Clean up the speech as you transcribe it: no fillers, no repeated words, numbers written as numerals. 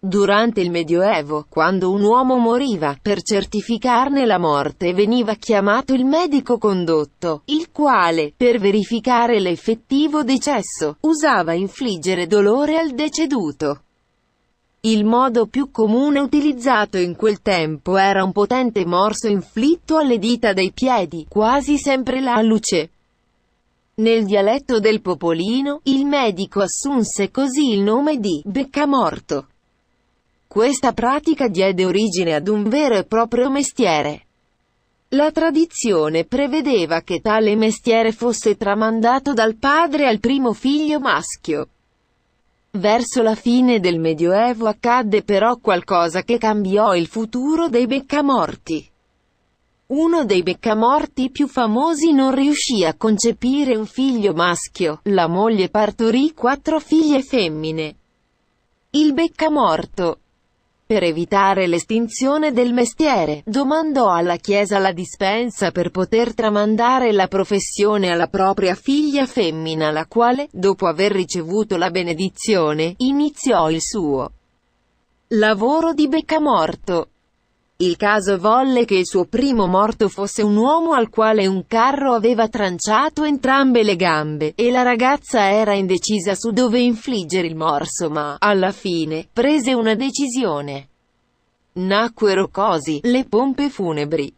Durante il Medioevo, quando un uomo moriva, per certificarne la morte veniva chiamato il medico condotto, il quale, per verificare l'effettivo decesso, usava infliggere dolore al deceduto. Il modo più comune utilizzato in quel tempo era un potente morso inflitto alle dita dei piedi, quasi sempre l'alluce. Nel dialetto del popolino, il medico assunse così il nome di beccamorto. Questa pratica diede origine ad un vero e proprio mestiere. La tradizione prevedeva che tale mestiere fosse tramandato dal padre al primo figlio maschio. Verso la fine del Medioevo accadde però qualcosa che cambiò il futuro dei beccamorti. Uno dei beccamorti più famosi non riuscì a concepire un figlio maschio, la moglie partorì 4 figlie femmine. Il beccamorto, per evitare l'estinzione del mestiere, domandò alla Chiesa la dispensa per poter tramandare la professione alla propria figlia femmina, la quale, dopo aver ricevuto la benedizione, iniziò il suo lavoro di beccamorto. Il caso volle che il suo primo morto fosse un uomo al quale un carro aveva tranciato entrambe le gambe, e la ragazza era indecisa su dove infliggere il morso, ma, alla fine, prese una decisione. Nacquero così le pompe funebri.